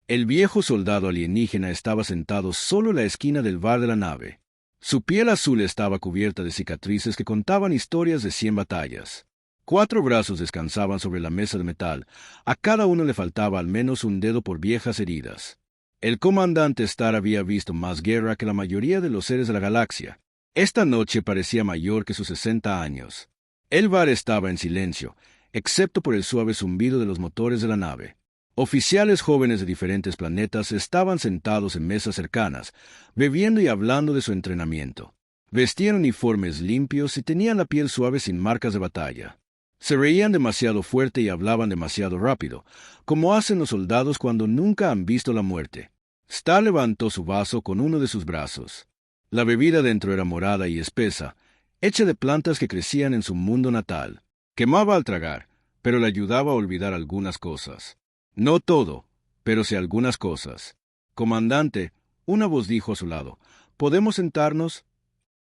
El viejo soldado alienígena estaba sentado solo en la esquina del bar de la nave. Su piel azul estaba cubierta de cicatrices que contaban historias de 100 batallas. 4 brazos descansaban sobre la mesa de metal. A cada uno le faltaba al menos un dedo por viejas heridas. El comandante Starr había visto más guerra que la mayoría de los seres de la galaxia. Esta noche parecía mayor que sus 60 años. El bar estaba en silencio, excepto por el suave zumbido de los motores de la nave. Oficiales jóvenes de diferentes planetas estaban sentados en mesas cercanas, bebiendo y hablando de su entrenamiento. Vestían uniformes limpios y tenían la piel suave sin marcas de batalla. Se reían demasiado fuerte y hablaban demasiado rápido, como hacen los soldados cuando nunca han visto la muerte. Starr levantó su vaso con uno de sus brazos. La bebida dentro era morada y espesa, hecha de plantas que crecían en su mundo natal. Quemaba al tragar, pero le ayudaba a olvidar algunas cosas. No todo, pero sí algunas cosas. Comandante, una voz dijo a su lado, ¿podemos sentarnos?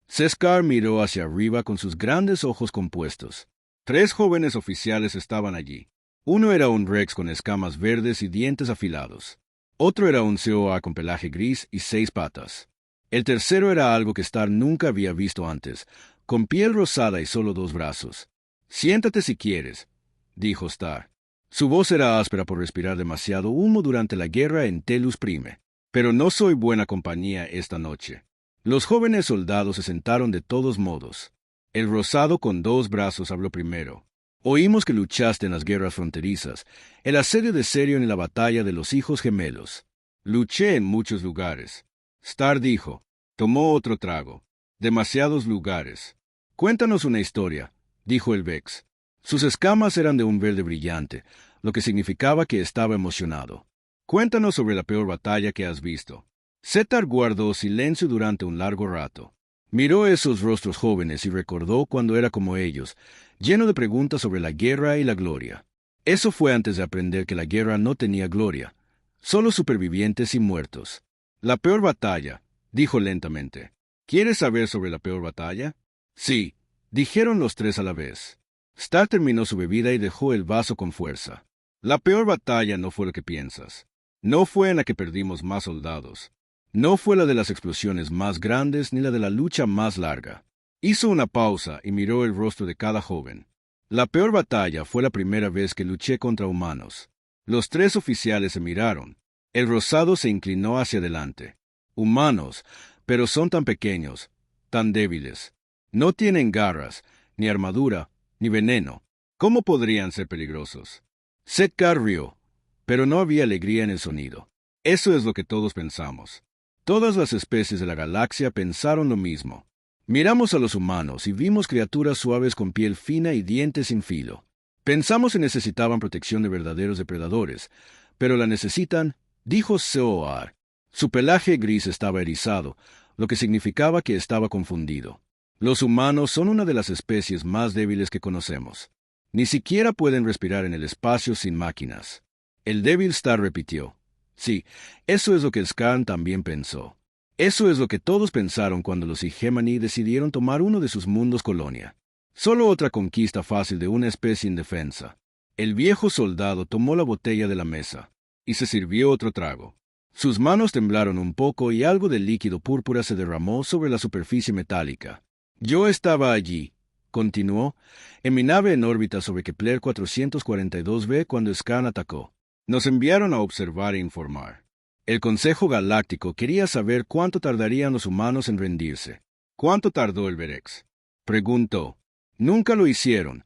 Seskar miró hacia arriba con sus grandes ojos compuestos. 3 jóvenes oficiales estaban allí. Uno era un Rex con escamas verdes y dientes afilados. Otro era un COA con pelaje gris y 6 patas. El tercero era algo que Starr nunca había visto antes, con piel rosada y solo 2 brazos. Siéntate si quieres, dijo Starr. Su voz era áspera por respirar demasiado humo durante la guerra en Telus Prime. Pero no soy buena compañía esta noche. Los jóvenes soldados se sentaron de todos modos. El rosado con 2 brazos habló primero. Oímos que luchaste en las guerras fronterizas, el asedio de Serion y la batalla de los hijos gemelos. Luché en muchos lugares. Starr dijo. Tomó otro trago. Demasiados lugares. Cuéntanos una historia, dijo el Vex. Sus escamas eran de un verde brillante, lo que significaba que estaba emocionado. Cuéntanos sobre la peor batalla que has visto. Zetar guardó silencio durante un largo rato. Miró esos rostros jóvenes y recordó cuando era como ellos, lleno de preguntas sobre la guerra y la gloria. Eso fue antes de aprender que la guerra no tenía gloria, solo supervivientes y muertos. La peor batalla, dijo lentamente. ¿Quieres saber sobre la peor batalla? Sí, dijeron los 3 a la vez. Starr terminó su bebida y dejó el vaso con fuerza. La peor batalla no fue lo que piensas. No fue en la que perdimos más soldados. No fue la de las explosiones más grandes ni la de la lucha más larga. Hizo una pausa y miró el rostro de cada joven. La peor batalla fue la primera vez que luché contra humanos. Los 3 oficiales se miraron. El rosado se inclinó hacia adelante. Humanos, pero son tan pequeños, tan débiles. No tienen garras, ni armadura, ni veneno. ¿Cómo podrían ser peligrosos? Seskar rió, pero no había alegría en el sonido. Eso es lo que todos pensamos. Todas las especies de la galaxia pensaron lo mismo. Miramos a los humanos y vimos criaturas suaves con piel fina y dientes sin filo. Pensamos que necesitaban protección de verdaderos depredadores, pero la necesitan, dijo Zoar. Su pelaje gris estaba erizado, lo que significaba que estaba confundido. Los humanos son una de las especies más débiles que conocemos. Ni siquiera pueden respirar en el espacio sin máquinas. El débil Starr repitió. Sí, eso es lo que Skarn también pensó. Eso es lo que todos pensaron cuando los Hegemony decidieron tomar uno de sus mundos colonia. Solo otra conquista fácil de una especie indefensa. El viejo soldado tomó la botella de la mesa y se sirvió otro trago. Sus manos temblaron un poco y algo de líquido púrpura se derramó sobre la superficie metálica. Yo estaba allí, continuó, en mi nave en órbita sobre Kepler 442b cuando Skarn atacó. Nos enviaron a observar e informar. El Consejo Galáctico quería saber cuánto tardarían los humanos en rendirse. ¿Cuánto tardó el Verex? Preguntó. Nunca lo hicieron,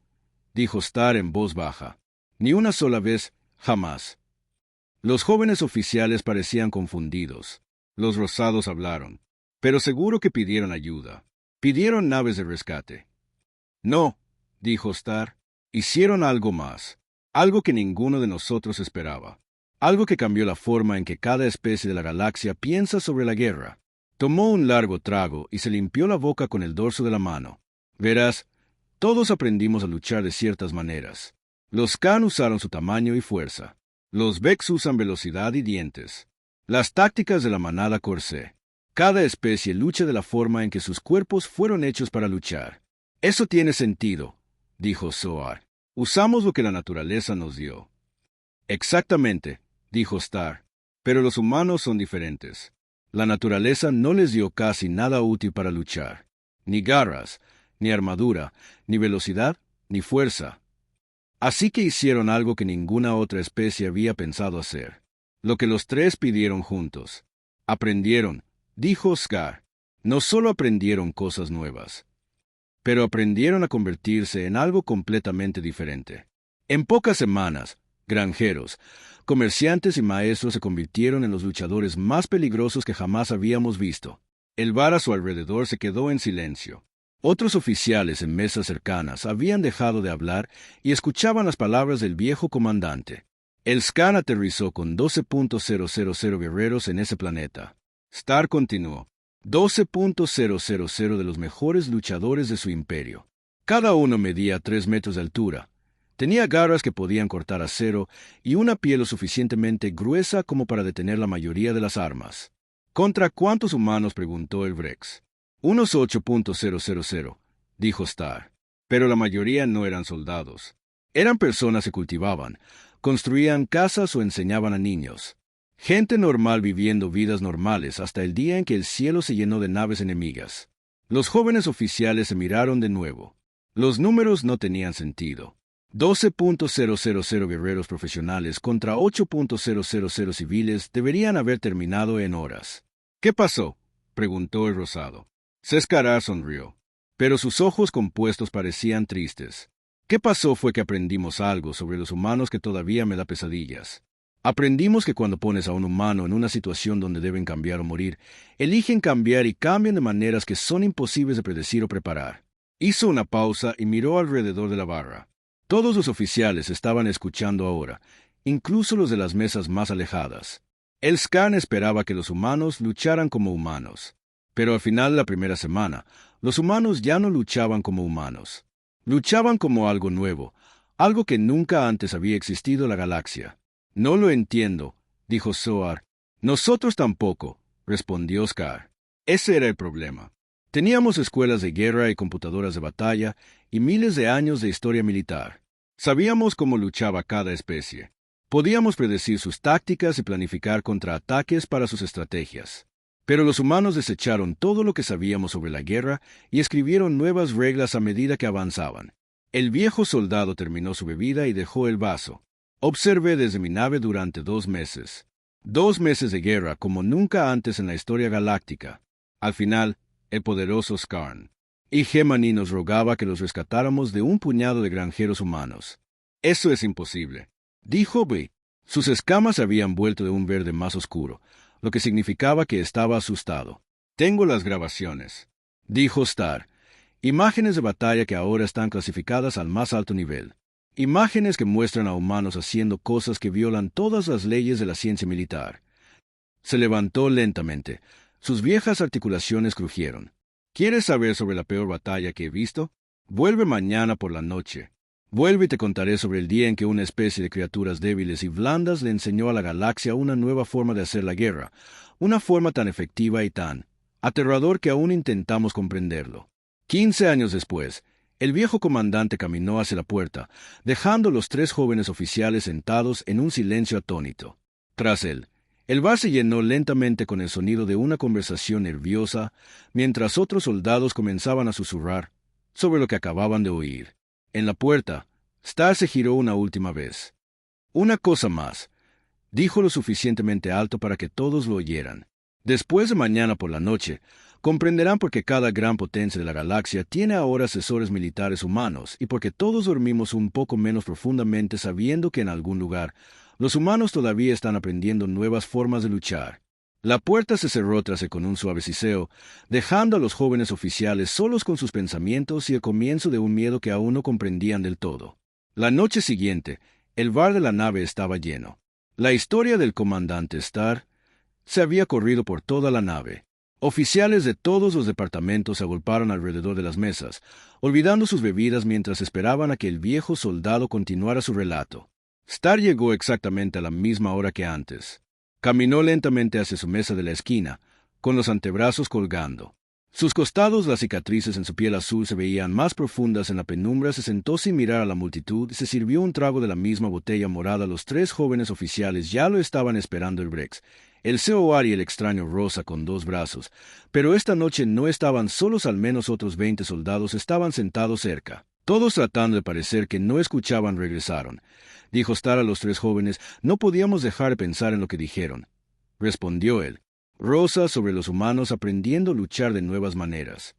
dijo Starr en voz baja. Ni una sola vez, jamás. Los jóvenes oficiales parecían confundidos. Los rosados hablaron. Pero seguro que pidieron ayuda. Pidieron naves de rescate. No, dijo Starr. Hicieron algo más. Algo que ninguno de nosotros esperaba. Algo que cambió la forma en que cada especie de la galaxia piensa sobre la guerra. Tomó un largo trago y se limpió la boca con el dorso de la mano. Verás, todos aprendimos a luchar de ciertas maneras. Los Khan usaron su tamaño y fuerza. Los Vex usan velocidad y dientes. Las tácticas de la manada Corsé. Cada especie lucha de la forma en que sus cuerpos fueron hechos para luchar. Eso tiene sentido, dijo Zoar. Usamos lo que la naturaleza nos dio. Exactamente, dijo Starr. Pero los humanos son diferentes. La naturaleza no les dio casi nada útil para luchar. Ni garras, ni armadura, ni velocidad, ni fuerza. Así que hicieron algo que ninguna otra especie había pensado hacer. Lo que los tres pidieron juntos. Aprendieron, dijo Scar. No solo aprendieron cosas nuevas, pero aprendieron a convertirse en algo completamente diferente. En pocas semanas, granjeros, comerciantes y maestros se convirtieron en los luchadores más peligrosos que jamás habíamos visto. El bar a su alrededor se quedó en silencio. Otros oficiales en mesas cercanas habían dejado de hablar y escuchaban las palabras del viejo comandante. El Scan aterrizó con 12.000 guerreros en ese planeta. Star continuó. 12.000 de los mejores luchadores de su imperio. Cada uno medía 3 metros de altura. Tenía garras que podían cortar acero y una piel lo suficientemente gruesa como para detener la mayoría de las armas. ¿Contra cuántos humanos?, preguntó el Vrex. Unos 8.000, dijo Star. Pero la mayoría no eran soldados. Eran personas que cultivaban, construían casas o enseñaban a niños. Gente normal viviendo vidas normales hasta el día en que el cielo se llenó de naves enemigas. Los jóvenes oficiales se miraron de nuevo. Los números no tenían sentido. 12.000 guerreros profesionales contra 8.000 civiles deberían haber terminado en horas. ¿Qué pasó?, preguntó el rosado. Sescarar sonrió, pero sus ojos compuestos parecían tristes. ¿Qué pasó? Fue que aprendimos algo sobre los humanos que todavía me da pesadillas. Aprendimos que cuando pones a un humano en una situación donde deben cambiar o morir, eligen cambiar y cambian de maneras que son imposibles de predecir o preparar. Hizo una pausa y miró alrededor de la barra. Todos los oficiales estaban escuchando ahora, incluso los de las mesas más alejadas. El Scan esperaba que los humanos lucharan como humanos. Pero al final de la primera semana, los humanos ya no luchaban como humanos. Luchaban como algo nuevo, algo que nunca antes había existido en la galaxia. No lo entiendo, dijo Zoar. Nosotros tampoco, respondió Scar. Ese era el problema. Teníamos escuelas de guerra y computadoras de batalla y miles de años de historia militar. Sabíamos cómo luchaba cada especie. Podíamos predecir sus tácticas y planificar contraataques para sus estrategias. Pero los humanos desecharon todo lo que sabíamos sobre la guerra y escribieron nuevas reglas a medida que avanzaban. El viejo soldado terminó su bebida y dejó el vaso. Observé desde mi nave durante 2 meses. 2 meses de guerra como nunca antes en la historia galáctica. Al final, el poderoso Skarn y Gemini nos rogaba que los rescatáramos de un puñado de granjeros humanos. Eso es imposible, dijo B. Sus escamas se habían vuelto de un verde más oscuro, lo que significaba que estaba asustado. Tengo las grabaciones, dijo Star. Imágenes de batalla que ahora están clasificadas al más alto nivel. Imágenes que muestran a humanos haciendo cosas que violan todas las leyes de la ciencia militar. Se levantó lentamente. Sus viejas articulaciones crujieron. ¿Quieres saber sobre la peor batalla que he visto? Vuelve mañana por la noche. Vuelve y te contaré sobre el día en que una especie de criaturas débiles y blandas le enseñó a la galaxia una nueva forma de hacer la guerra, una forma tan efectiva y tan aterrador que aún intentamos comprenderlo. 15 años después, el viejo comandante caminó hacia la puerta, dejando a los 3 jóvenes oficiales sentados en un silencio atónito. Tras él, el bar se llenó lentamente con el sonido de una conversación nerviosa, mientras otros soldados comenzaban a susurrar sobre lo que acababan de oír. En la puerta, Star se giró una última vez. Una cosa más, dijo lo suficientemente alto para que todos lo oyeran. Después de mañana por la noche, comprenderán por qué cada gran potencia de la galaxia tiene ahora asesores militares humanos y por qué todos dormimos un poco menos profundamente sabiendo que en algún lugar los humanos todavía están aprendiendo nuevas formas de luchar. La puerta se cerró tras él con un suave siseo, dejando a los jóvenes oficiales solos con sus pensamientos y el comienzo de un miedo que aún no comprendían del todo. La noche siguiente, el bar de la nave estaba lleno. La historia del comandante Star se había corrido por toda la nave. Oficiales de todos los departamentos se agolparon alrededor de las mesas, olvidando sus bebidas mientras esperaban a que el viejo soldado continuara su relato. Star llegó exactamente a la misma hora que antes. Caminó lentamente hacia su mesa de la esquina, con los antebrazos colgando. Sus costados, las cicatrices en su piel azul se veían más profundas en la penumbra. Se sentó sin mirar a la multitud y se sirvió un trago de la misma botella morada. Los tres jóvenes oficiales ya lo estaban esperando el Brex, el COR y el extraño Rosa con dos brazos. Pero esta noche no estaban solos, al menos otros 20 soldados estaban sentados cerca. Todos, tratando de parecer que no escuchaban, regresaron. Dijo Starr a los tres jóvenes: «No podíamos dejar de pensar en lo que dijeron», respondió él. «Rosa sobre los humanos aprendiendo a luchar de nuevas maneras».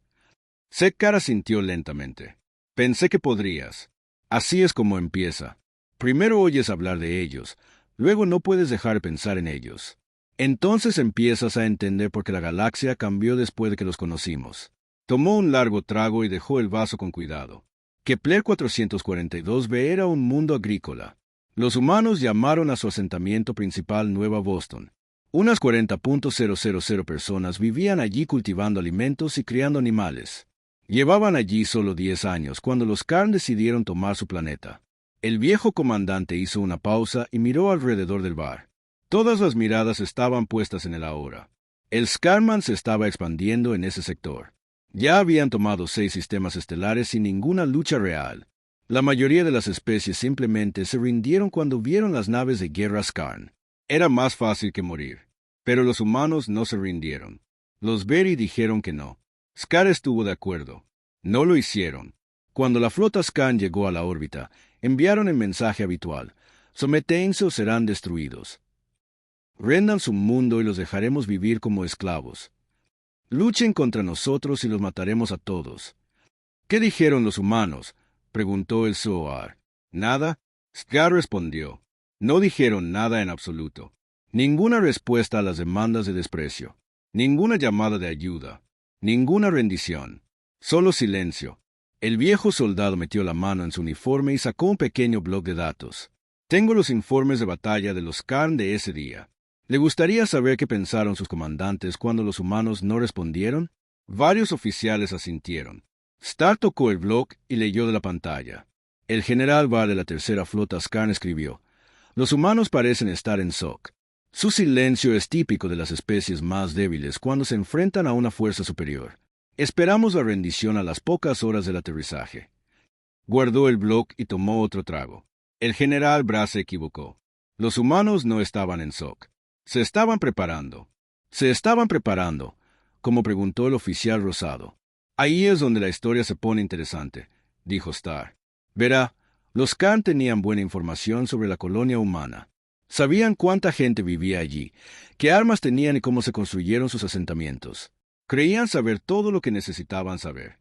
Secar asintió lentamente. «Pensé que podrías. Así es como empieza. Primero oyes hablar de ellos, luego no puedes dejar de pensar en ellos. Entonces empiezas a entender por qué la galaxia cambió después de que los conocimos». Tomó un largo trago y dejó el vaso con cuidado. Kepler 442b era un mundo agrícola. Los humanos llamaron a su asentamiento principal Nueva Boston. Unas 40.000 personas vivían allí cultivando alimentos y criando animales. Llevaban allí solo 10 años cuando los Karn decidieron tomar su planeta. El viejo comandante hizo una pausa y miró alrededor del bar. Todas las miradas estaban puestas en él ahora. El Scarman se estaba expandiendo en ese sector. Ya habían tomado 6 sistemas estelares sin ninguna lucha real. La mayoría de las especies simplemente se rindieron cuando vieron las naves de guerra Skarn. Era más fácil que morir. Pero los humanos no se rindieron. Los Beri dijeron que no. Scar estuvo de acuerdo. No lo hicieron. Cuando la flota Skarn llegó a la órbita, enviaron el mensaje habitual: «Sométense o serán destruidos. Rendan su mundo y los dejaremos vivir como esclavos. Luchen contra nosotros y los mataremos a todos». «¿Qué dijeron los humanos?», preguntó el COR. «Nada», Scar respondió. «No dijeron nada en absoluto. Ninguna respuesta a las demandas de desprecio. Ninguna llamada de ayuda. Ninguna rendición. Solo silencio». El viejo soldado metió la mano en su uniforme y sacó un pequeño bloc de datos. «Tengo los informes de batalla de los Karn de ese día. ¿Le gustaría saber qué pensaron sus comandantes cuando los humanos no respondieron?» Varios oficiales asintieron. Starr tocó el bloc y leyó de la pantalla. El general Barr de la tercera flota Skarn escribió: «Los humanos parecen estar en shock. Su silencio es típico de las especies más débiles cuando se enfrentan a una fuerza superior. Esperamos la rendición a las pocas horas del aterrizaje». Guardó el bloc y tomó otro trago. El general Barr se equivocó. Los humanos no estaban en shock. Se estaban preparando. «¿Se estaban preparando?», como preguntó el oficial rosado. «Ahí es donde la historia se pone interesante», dijo Starr. «Verá, los Karn tenían buena información sobre la colonia humana. Sabían cuánta gente vivía allí, qué armas tenían y cómo se construyeron sus asentamientos. Creían saber todo lo que necesitaban saber».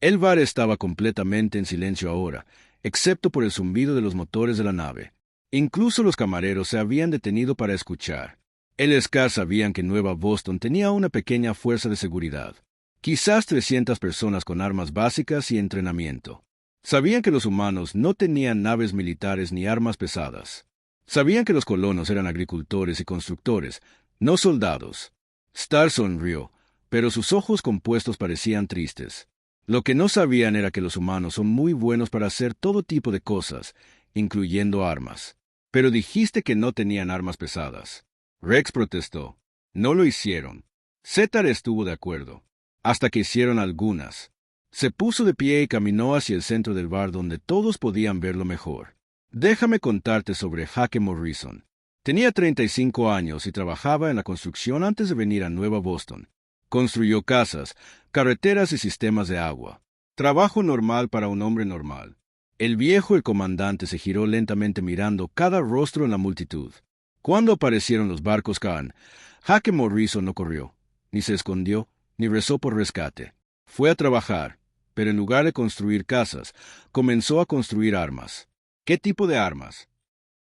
El bar estaba completamente en silencio ahora, excepto por el zumbido de los motores de la nave. Incluso los camareros se habían detenido para escuchar. El Scar sabían que Nueva Boston tenía una pequeña fuerza de seguridad. Quizás 300 personas con armas básicas y entrenamiento. Sabían que los humanos no tenían naves militares ni armas pesadas. Sabían que los colonos eran agricultores y constructores, no soldados. Starr sonrió, pero sus ojos compuestos parecían tristes. Lo que no sabían era que los humanos son muy buenos para hacer todo tipo de cosas, incluyendo armas. «Pero dijiste que no tenían armas pesadas». Rex protestó. «No lo hicieron». Zetar estuvo de acuerdo. «Hasta que hicieron algunas». Se puso de pie y caminó hacia el centro del bar donde todos podían verlo mejor. «Déjame contarte sobre Hake Morrison. Tenía 35 años y trabajaba en la construcción antes de venir a Nueva Boston. Construyó casas, carreteras y sistemas de agua. Trabajo normal para un hombre normal». El viejo, el comandante, se giró lentamente mirando cada rostro en la multitud. Cuando aparecieron los barcos Karn, Hake Morrison no corrió, ni se escondió, ni rezó por rescate. Fue a trabajar, pero en lugar de construir casas, comenzó a construir armas. «¿Qué tipo de armas?»,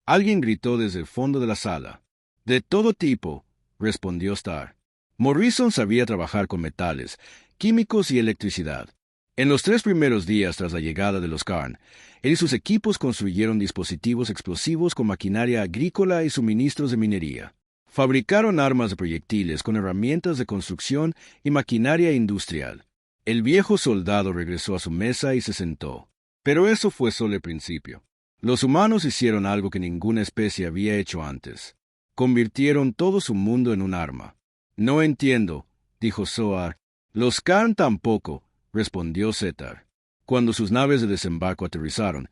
alguien gritó desde el fondo de la sala. «De todo tipo», respondió Starr. Morrison sabía trabajar con metales, químicos y electricidad. En los 3 primeros días tras la llegada de los Karn, él y sus equipos construyeron dispositivos explosivos con maquinaria agrícola y suministros de minería. Fabricaron armas de proyectiles con herramientas de construcción y maquinaria industrial. El viejo soldado regresó a su mesa y se sentó. Pero eso fue solo el principio. Los humanos hicieron algo que ninguna especie había hecho antes. Convirtieron todo su mundo en un arma. «No entiendo», dijo Zohar. Los Karn tampoco, respondió Zetar. Cuando sus naves de desembarco aterrizaron,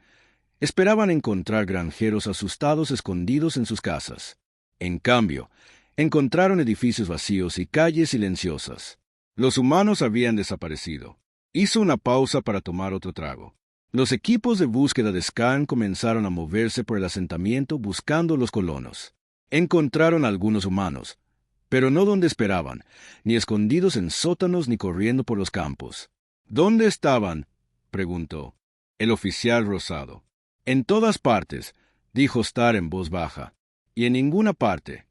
esperaban encontrar granjeros asustados escondidos en sus casas. En cambio, encontraron edificios vacíos y calles silenciosas. Los humanos habían desaparecido. Hizo una pausa para tomar otro trago. Los equipos de búsqueda de Skarn comenzaron a moverse por el asentamiento buscando los colonos. Encontraron a algunos humanos, pero no donde esperaban, ni escondidos en sótanos ni corriendo por los campos. ¿Dónde estaban?, preguntó el oficial rosado. En todas partes, dijo Star en voz baja, y en ninguna parte.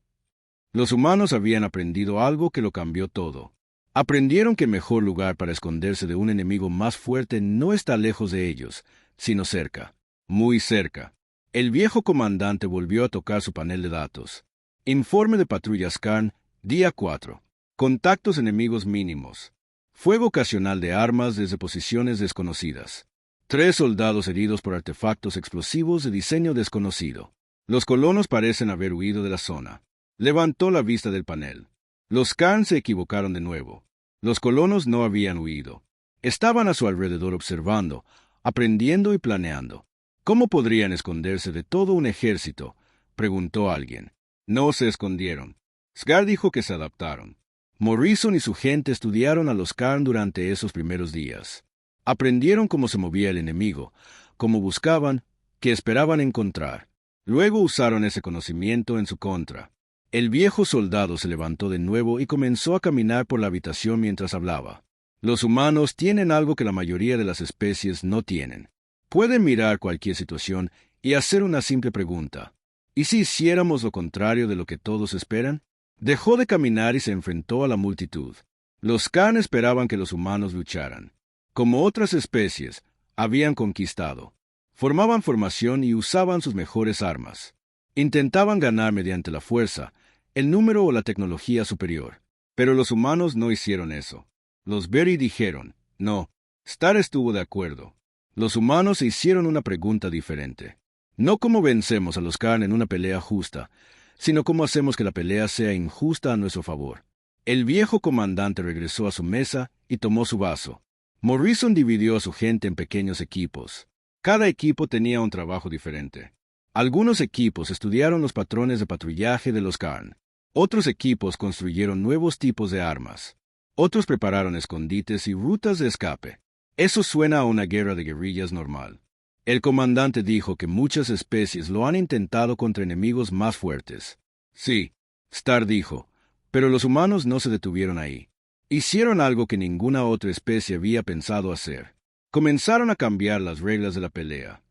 Los humanos habían aprendido algo que lo cambió todo. Aprendieron que el mejor lugar para esconderse de un enemigo más fuerte no está lejos de ellos, sino cerca, muy cerca. El viejo comandante volvió a tocar su panel de datos. Informe de patrulla Skarn, día 4. Contactos enemigos mínimos. Fuego ocasional de armas desde posiciones desconocidas. 3 soldados heridos por artefactos explosivos de diseño desconocido. Los colonos parecen haber huido de la zona. Levantó la vista del panel. Los Karn se equivocaron de nuevo. Los colonos no habían huido. Estaban a su alrededor observando, aprendiendo y planeando. ¿Cómo podrían esconderse de todo un ejército?, preguntó alguien. No se escondieron. Scar dijo que se adaptaron. Morrison y su gente estudiaron a los Karn durante esos primeros días. Aprendieron cómo se movía el enemigo, cómo buscaban, qué esperaban encontrar. Luego usaron ese conocimiento en su contra. El viejo soldado se levantó de nuevo y comenzó a caminar por la habitación mientras hablaba. Los humanos tienen algo que la mayoría de las especies no tienen. Pueden mirar cualquier situación y hacer una simple pregunta. ¿Y si hiciéramos lo contrario de lo que todos esperan? Dejó de caminar y se enfrentó a la multitud. Los Karn esperaban que los humanos lucharan. Como otras especies, habían conquistado. Formaban formación y usaban sus mejores armas. Intentaban ganar mediante la fuerza, el número o la tecnología superior. Pero los humanos no hicieron eso. Los Beri dijeron, no. Star estuvo de acuerdo. Los humanos se hicieron una pregunta diferente. No cómo vencemos a los Karn en una pelea justa, sino cómo hacemos que la pelea sea injusta a nuestro favor. El viejo comandante regresó a su mesa y tomó su vaso. Morrison dividió a su gente en pequeños equipos. Cada equipo tenía un trabajo diferente. Algunos equipos estudiaron los patrones de patrullaje de los Karn. Otros equipos construyeron nuevos tipos de armas. Otros prepararon escondites y rutas de escape. Eso suena a una guerra de guerrillas normal. El comandante dijo que muchas especies lo han intentado contra enemigos más fuertes. Sí, Star dijo, pero los humanos no se detuvieron ahí. Hicieron algo que ninguna otra especie había pensado hacer. Comenzaron a cambiar las reglas de la pelea.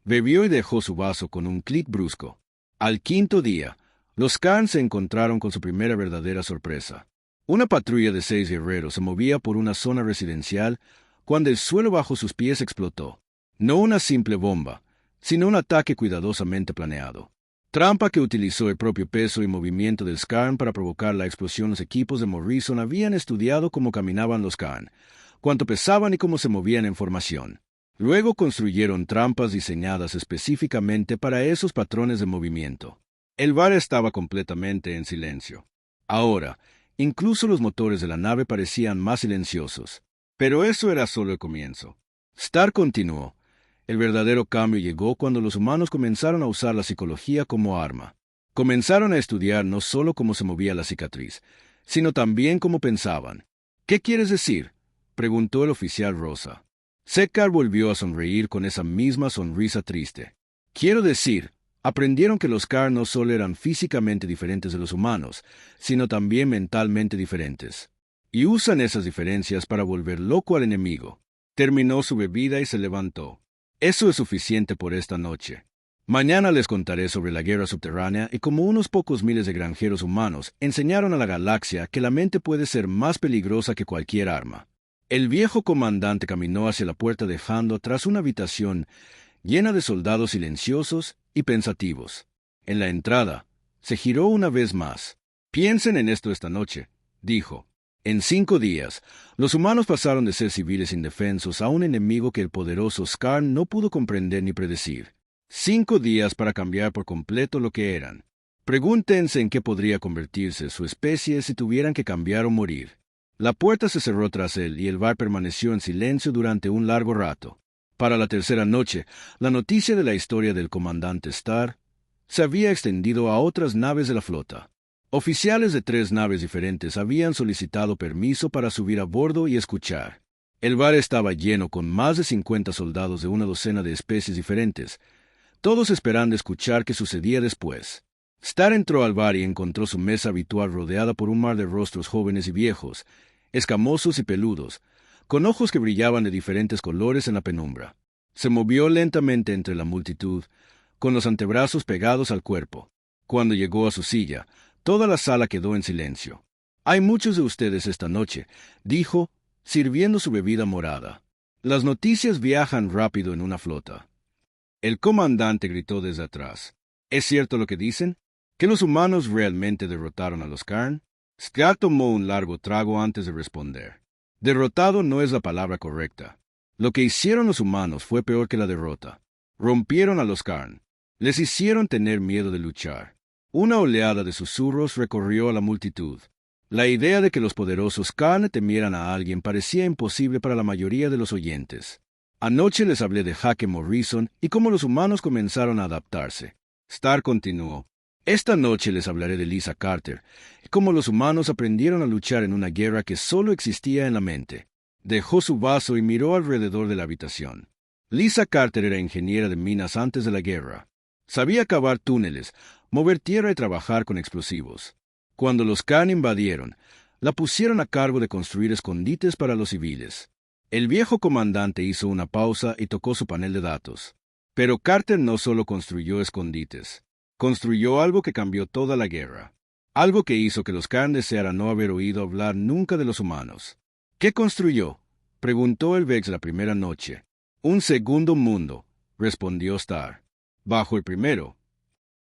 Bebió y dejó su vaso con un clic brusco. Al quinto día, los Karn se encontraron con su primera verdadera sorpresa. Una patrulla de 6 guerreros se movía por una zona residencial cuando el suelo bajo sus pies explotó. No una simple bomba, sino un ataque cuidadosamente planeado. Trampa que utilizó el propio peso y movimiento del Skarn para provocar la explosión. Los equipos de Morrison habían estudiado cómo caminaban los Karn, cuánto pesaban y cómo se movían en formación. Luego construyeron trampas diseñadas específicamente para esos patrones de movimiento. El bar estaba completamente en silencio. Ahora, incluso los motores de la nave parecían más silenciosos. Pero eso era solo el comienzo. Star continuó. El verdadero cambio llegó cuando los humanos comenzaron a usar la psicología como arma. Comenzaron a estudiar no solo cómo se movía la cicatriz, sino también cómo pensaban. ¿Qué quieres decir?, preguntó el oficial rosa. Sekar volvió a sonreír con esa misma sonrisa triste. Quiero decir, aprendieron que los Karn no solo eran físicamente diferentes de los humanos, sino también mentalmente diferentes. Y usan esas diferencias para volver loco al enemigo. Terminó su bebida y se levantó. Eso es suficiente por esta noche. Mañana les contaré sobre la guerra subterránea y cómo unos pocos miles de granjeros humanos enseñaron a la galaxia que la mente puede ser más peligrosa que cualquier arma. El viejo comandante caminó hacia la puerta dejando atrás una habitación llena de soldados silenciosos y pensativos. En la entrada, se giró una vez más. Piensen en esto esta noche, dijo. En 5 días, los humanos pasaron de ser civiles indefensos a un enemigo que el poderoso Skarn no pudo comprender ni predecir. 5 días para cambiar por completo lo que eran. Pregúntense en qué podría convertirse su especie si tuvieran que cambiar o morir. La puerta se cerró tras él y el bar permaneció en silencio durante un largo rato. Para la tercera noche, la noticia de la historia del comandante Starr se había extendido a otras naves de la flota. Oficiales de 3 naves diferentes habían solicitado permiso para subir a bordo y escuchar. El bar estaba lleno con más de 50 soldados de una docena de especies diferentes, todos esperando escuchar qué sucedía después. Starr entró al bar y encontró su mesa habitual rodeada por un mar de rostros jóvenes y viejos, escamosos y peludos, con ojos que brillaban de diferentes colores en la penumbra. Se movió lentamente entre la multitud, con los antebrazos pegados al cuerpo. Cuando llegó a su silla, toda la sala quedó en silencio. «Hay muchos de ustedes esta noche», dijo, sirviendo su bebida morada. «Las noticias viajan rápido en una flota». El comandante gritó desde atrás. «¿Es cierto lo que dicen? ¿Que los humanos realmente derrotaron a los Karn?» Skar tomó un largo trago antes de responder. «Derrotado no es la palabra correcta. Lo que hicieron los humanos fue peor que la derrota. Rompieron a los Karn. Les hicieron tener miedo de luchar». Una oleada de susurros recorrió a la multitud. La idea de que los poderosos Karn temieran a alguien parecía imposible para la mayoría de los oyentes. «Anoche les hablé de Hake Morrison y cómo los humanos comenzaron a adaptarse». Starr continuó. «Esta noche les hablaré de Lisa Carter y cómo los humanos aprendieron a luchar en una guerra que solo existía en la mente». Dejó su vaso y miró alrededor de la habitación. Lisa Carter era ingeniera de minas antes de la guerra. Sabía cavar túneles, mover tierra y trabajar con explosivos. Cuando los Khan invadieron, la pusieron a cargo de construir escondites para los civiles. El viejo comandante hizo una pausa y tocó su panel de datos. Pero Carter no solo construyó escondites. Construyó algo que cambió toda la guerra. Algo que hizo que los Khan desearan no haber oído hablar nunca de los humanos. «¿Qué construyó?», preguntó el Vex la primera noche. «Un segundo mundo», respondió Starr. «Bajo el primero».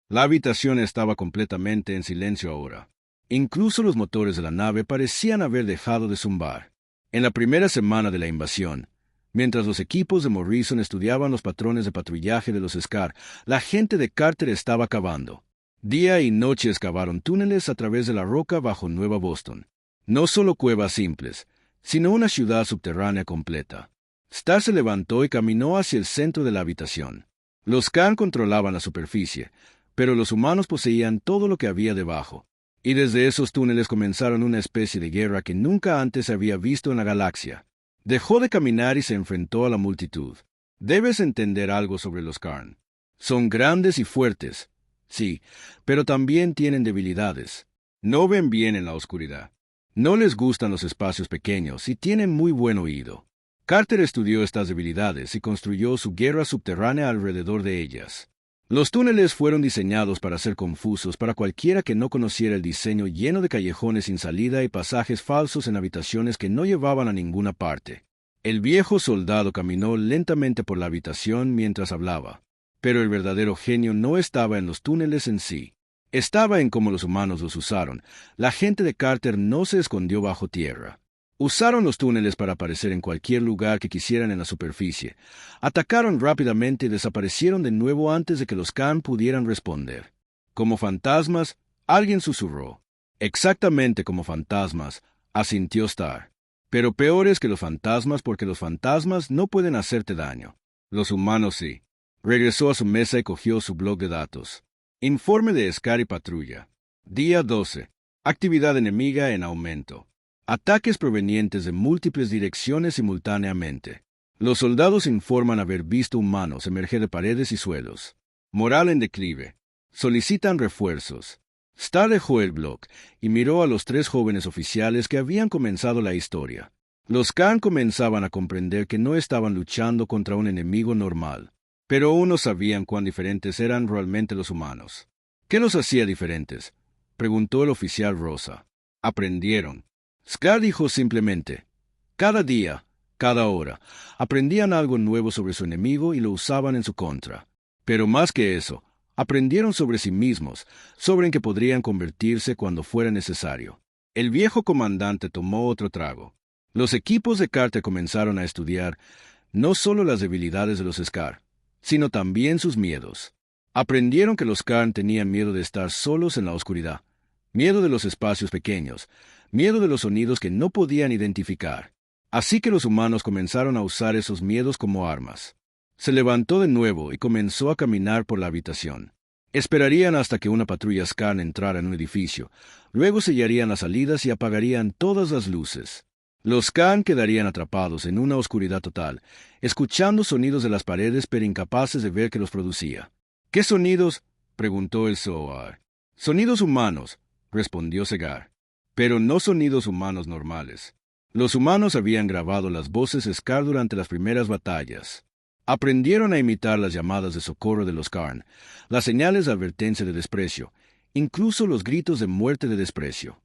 La habitación estaba completamente en silencio ahora. Incluso los motores de la nave parecían haber dejado de zumbar. En la primera semana de la invasión, mientras los equipos de Morrison estudiaban los patrones de patrullaje de los Skar, la gente de Carter estaba cavando. Día y noche excavaron túneles a través de la roca bajo Nueva Boston. No solo cuevas simples, sino una ciudad subterránea completa. Starr se levantó y caminó hacia el centro de la habitación. Los Khan controlaban la superficie, pero los humanos poseían todo lo que había debajo. Y desde esos túneles comenzaron una especie de guerra que nunca antes se había visto en la galaxia. Dejó de caminar y se enfrentó a la multitud. «Debes entender algo sobre los Karn. Son grandes y fuertes, sí, pero también tienen debilidades. No ven bien en la oscuridad. No les gustan los espacios pequeños y tienen muy buen oído». Carter estudió estas debilidades y construyó su guerra subterránea alrededor de ellas. Los túneles fueron diseñados para ser confusos para cualquiera que no conociera el diseño lleno de callejones sin salida y pasajes falsos en habitaciones que no llevaban a ninguna parte. El viejo soldado caminó lentamente por la habitación mientras hablaba, pero el verdadero genio no estaba en los túneles en sí. Estaba en cómo los humanos los usaron. La gente de Carter no se escondió bajo tierra. Usaron los túneles para aparecer en cualquier lugar que quisieran en la superficie. Atacaron rápidamente y desaparecieron de nuevo antes de que los Khan pudieran responder. Como fantasmas, alguien susurró. «Exactamente como fantasmas», asintió Starr. «Pero peores que los fantasmas porque los fantasmas no pueden hacerte daño. Los humanos sí». Regresó a su mesa y cogió su bloc de datos. Informe de Skar y Patrulla. Día 12. Actividad enemiga en aumento. Ataques provenientes de múltiples direcciones simultáneamente. Los soldados informan haber visto humanos emerger de paredes y suelos. Moral en declive. Solicitan refuerzos. Starr dejó el bloc y miró a los 3 jóvenes oficiales que habían comenzado la historia. Los Khan comenzaban a comprender que no estaban luchando contra un enemigo normal, pero unos sabían cuán diferentes eran realmente los humanos. ¿Qué los hacía diferentes?, preguntó el oficial Rosa. Aprendieron. Skar dijo simplemente. Cada día, cada hora, aprendían algo nuevo sobre su enemigo y lo usaban en su contra. Pero más que eso, aprendieron sobre sí mismos, sobre en qué podrían convertirse cuando fuera necesario. El viejo comandante tomó otro trago. Los equipos de Carter comenzaron a estudiar no solo las debilidades de los Skar, sino también sus miedos. Aprendieron que los Karn tenían miedo de estar solos en la oscuridad, miedo de los espacios pequeños, miedo de los sonidos que no podían identificar. Así que los humanos comenzaron a usar esos miedos como armas. Se levantó de nuevo y comenzó a caminar por la habitación. Esperarían hasta que una patrulla Scan entrara en un edificio, luego sellarían las salidas y apagarían todas las luces. Los Scan quedarían atrapados en una oscuridad total, escuchando sonidos de las paredes pero incapaces de ver que los producía. ¿Qué sonidos?, preguntó el Zohar. Sonidos humanos, respondió Segar. Pero no sonidos humanos normales. Los humanos habían grabado las voces Scar durante las primeras batallas. Aprendieron a imitar las llamadas de socorro de los Karn, las señales de advertencia de desprecio, incluso los gritos de muerte de desprecio.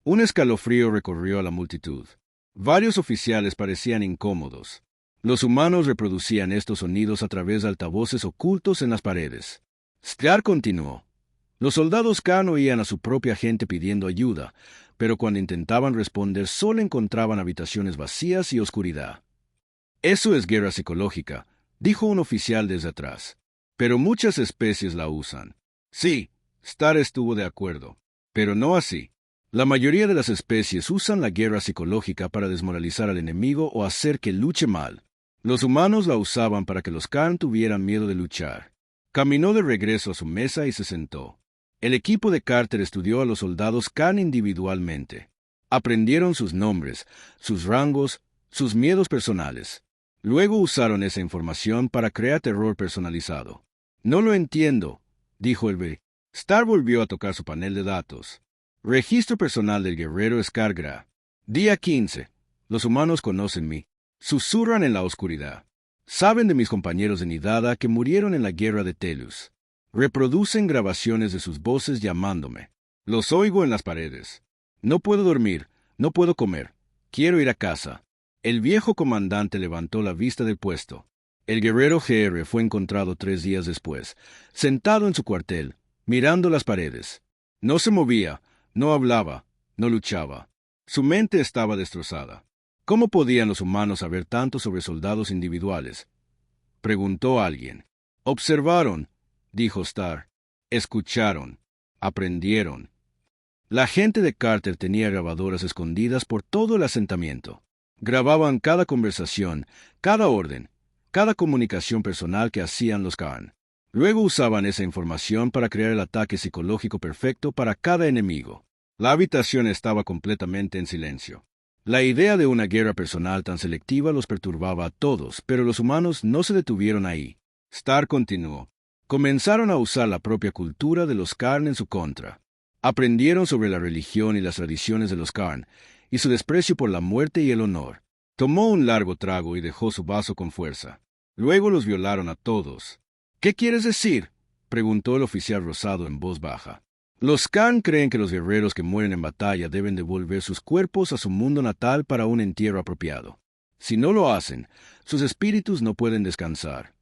Un escalofrío recorrió a la multitud. Varios oficiales parecían incómodos. Los humanos reproducían estos sonidos a través de altavoces ocultos en las paredes. Scar continuó. Los soldados Khan oían a su propia gente pidiendo ayuda, pero cuando intentaban responder solo encontraban habitaciones vacías y oscuridad. Eso es guerra psicológica, dijo un oficial desde atrás. Pero muchas especies la usan. Sí, Star estuvo de acuerdo, pero no así. La mayoría de las especies usan la guerra psicológica para desmoralizar al enemigo o hacer que luche mal. Los humanos la usaban para que los Khan tuvieran miedo de luchar. Caminó de regreso a su mesa y se sentó. El equipo de Carter estudió a los soldados Khan individualmente. Aprendieron sus nombres, sus rangos, sus miedos personales. Luego usaron esa información para crear terror personalizado. No lo entiendo, dijo el B. Star volvió a tocar su panel de datos. Registro personal del guerrero Skargra. Día 15. Los humanos conocen mí. Susurran en la oscuridad. Saben de mis compañeros de Nidada que murieron en la guerra de Telus. Reproducen grabaciones de sus voces llamándome. Los oigo en las paredes. No puedo dormir, no puedo comer. Quiero ir a casa. El viejo comandante levantó la vista del puesto. El guerrero GR fue encontrado 3 días después, sentado en su cuartel, mirando las paredes. No se movía, no hablaba, no luchaba. Su mente estaba destrozada. ¿Cómo podían los humanos saber tanto sobre soldados individuales?, preguntó alguien. Observaron, dijo Star. Escucharon. Aprendieron. La gente de Carter tenía grabadoras escondidas por todo el asentamiento. Grababan cada conversación, cada orden, cada comunicación personal que hacían los Khan. Luego usaban esa información para crear el ataque psicológico perfecto para cada enemigo. La habitación estaba completamente en silencio. La idea de una guerra personal tan selectiva los perturbaba a todos, pero los humanos no se detuvieron ahí. Star continuó. Comenzaron a usar la propia cultura de los Karn en su contra. Aprendieron sobre la religión y las tradiciones de los Karn, y su desprecio por la muerte y el honor. Tomó un largo trago y dejó su vaso con fuerza. Luego los violaron a todos. ¿Qué quieres decir?, preguntó el oficial rosado en voz baja. Los Khan creen que los guerreros que mueren en batalla deben devolver sus cuerpos a su mundo natal para un entierro apropiado. Si no lo hacen, sus espíritus no pueden descansar.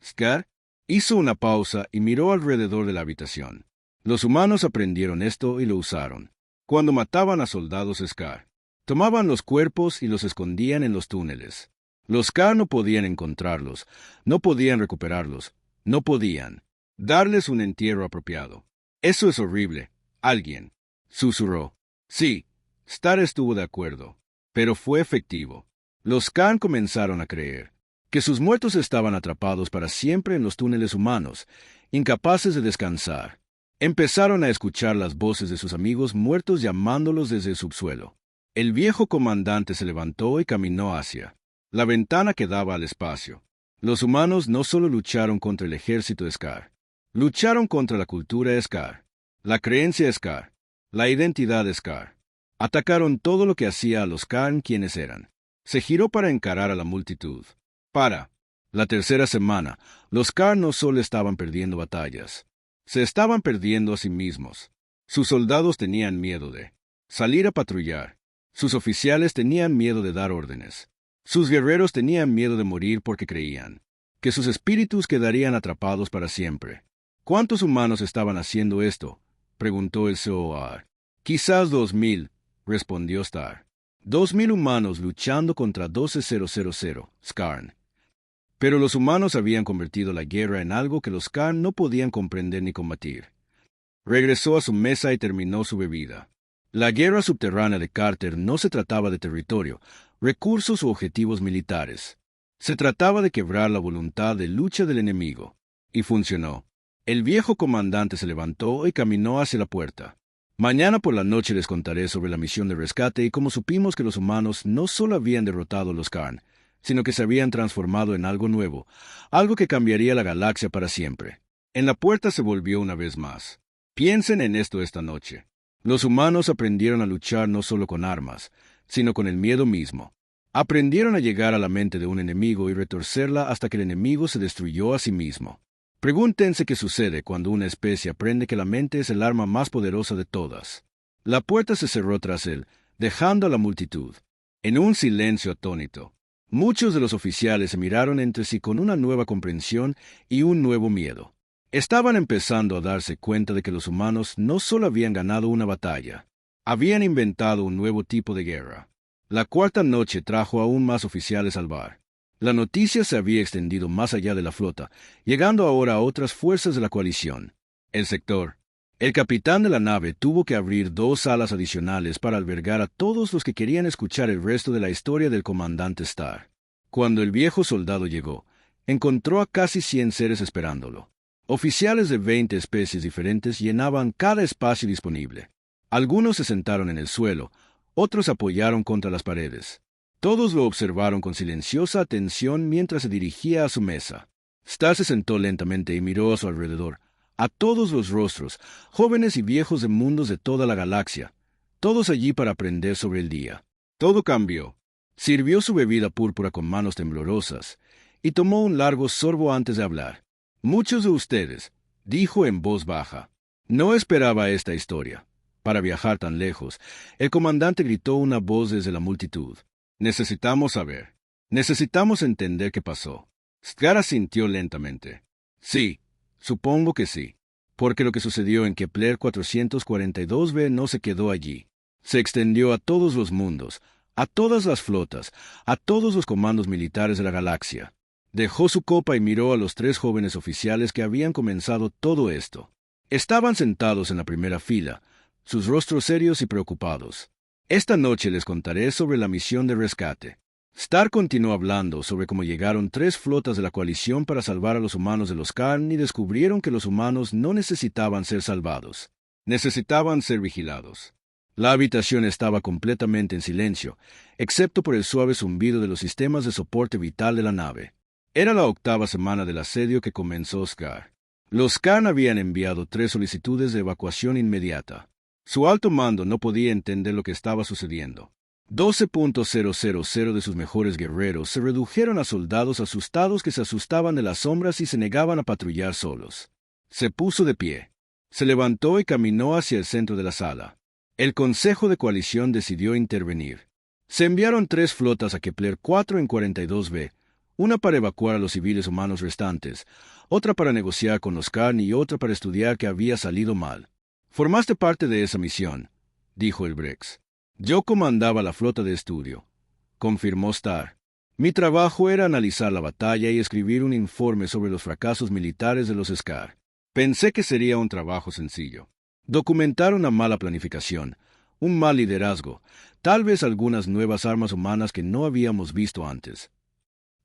Scar hizo una pausa y miró alrededor de la habitación. Los humanos aprendieron esto y lo usaron. Cuando mataban a soldados Scar, tomaban los cuerpos y los escondían en los túneles. Los Khan no podían encontrarlos, no podían recuperarlos, no podían darles un entierro apropiado. Eso es horrible. Alguien susurró. Sí, Star estuvo de acuerdo, pero fue efectivo. Los Khan comenzaron a creer que sus muertos estaban atrapados para siempre en los túneles humanos, incapaces de descansar. Empezaron a escuchar las voces de sus amigos muertos llamándolos desde el subsuelo. El viejo comandante se levantó y caminó hacia la ventana que daba al espacio. Los humanos no solo lucharon contra el ejército Scar, lucharon contra la cultura Scar, la creencia Scar, la identidad Scar. Atacaron todo lo que hacía a los Khan quienes eran. Se giró para encarar a la multitud. Para la tercera semana, los Khan no solo estaban perdiendo batallas, se estaban perdiendo a sí mismos. Sus soldados tenían miedo de salir a patrullar. Sus oficiales tenían miedo de dar órdenes. Sus guerreros tenían miedo de morir porque creían que sus espíritus quedarían atrapados para siempre. ¿Cuántos humanos estaban haciendo esto?, preguntó el Zohar. Quizás 2000, respondió Star. 2000 humanos luchando contra 12,000 Skarn. Pero los humanos habían convertido la guerra en algo que los Khan no podían comprender ni combatir. Regresó a su mesa y terminó su bebida. La guerra subterránea de Carter no se trataba de territorio, recursos u objetivos militares. Se trataba de quebrar la voluntad de lucha del enemigo. Y funcionó. El viejo comandante se levantó y caminó hacia la puerta. Mañana por la noche les contaré sobre la misión de rescate y cómo supimos que los humanos no solo habían derrotado a los Karn, sino que se habían transformado en algo nuevo, algo que cambiaría la galaxia para siempre. En la puerta se volvió una vez más. Piensen en esto esta noche. Los humanos aprendieron a luchar no solo con armas, sino con el miedo mismo. Aprendieron a llegar a la mente de un enemigo y retorcerla hasta que el enemigo se destruyó a sí mismo. Pregúntense qué sucede cuando una especie aprende que la mente es el arma más poderosa de todas. La puerta se cerró tras él, dejando a la multitud en un silencio atónito. Muchos de los oficiales se miraron entre sí con una nueva comprensión y un nuevo miedo. Estaban empezando a darse cuenta de que los humanos no solo habían ganado una batalla, habían inventado un nuevo tipo de guerra. La cuarta noche trajo aún más oficiales al bar. La noticia se había extendido más allá de la flota, llegando ahora a otras fuerzas de la coalición. El sector. El capitán de la nave tuvo que abrir 2 salas adicionales para albergar a todos los que querían escuchar el resto de la historia del comandante Starr. Cuando el viejo soldado llegó, encontró a casi 100 seres esperándolo. Oficiales de 20 especies diferentes llenaban cada espacio disponible. Algunos se sentaron en el suelo, otros apoyaron contra las paredes. Todos lo observaron con silenciosa atención mientras se dirigía a su mesa. Starr se sentó lentamente y miró a su alrededor, a todos los rostros, jóvenes y viejos de mundos de toda la galaxia, todos allí para aprender sobre el día. Todo cambió. Sirvió su bebida púrpura con manos temblorosas y tomó un largo sorbo antes de hablar. Muchos de ustedes, dijo en voz baja, no esperaba esta historia. Para viajar tan lejos, el comandante gritó una voz desde la multitud. Necesitamos saber. Necesitamos entender qué pasó. Starr asintió lentamente. Sí, supongo que sí. Porque lo que sucedió en Kepler 442b no se quedó allí. Se extendió a todos los mundos, a todas las flotas, a todos los comandos militares de la galaxia. Dejó su copa y miró a los 3 jóvenes oficiales que habían comenzado todo esto. Estaban sentados en la primera fila, sus rostros serios y preocupados. Esta noche les contaré sobre la misión de rescate. Starr continuó hablando sobre cómo llegaron 3 flotas de la coalición para salvar a los humanos de los Karn y descubrieron que los humanos no necesitaban ser salvados. Necesitaban ser vigilados. La habitación estaba completamente en silencio, excepto por el suave zumbido de los sistemas de soporte vital de la nave. Era la 8ª semana del asedio que comenzó Starr. Los Karn habían enviado 3 solicitudes de evacuación inmediata. Su alto mando no podía entender lo que estaba sucediendo. 12.000 de sus mejores guerreros se redujeron a soldados asustados que se asustaban de las sombras y se negaban a patrullar solos. Se puso de pie. Se levantó y caminó hacia el centro de la sala. El Consejo de Coalición decidió intervenir. Se enviaron 3 flotas a Kepler 4 en 42b, una para evacuar a los civiles humanos restantes, otra para negociar con los Karn y otra para estudiar qué había salido mal. Formaste parte de esa misión, dijo el Brex. Yo comandaba la flota de estudio, confirmó Starr. Mi trabajo era analizar la batalla y escribir un informe sobre los fracasos militares de los Scar. Pensé que sería un trabajo sencillo. Documentar una mala planificación, un mal liderazgo, tal vez algunas nuevas armas humanas que no habíamos visto antes.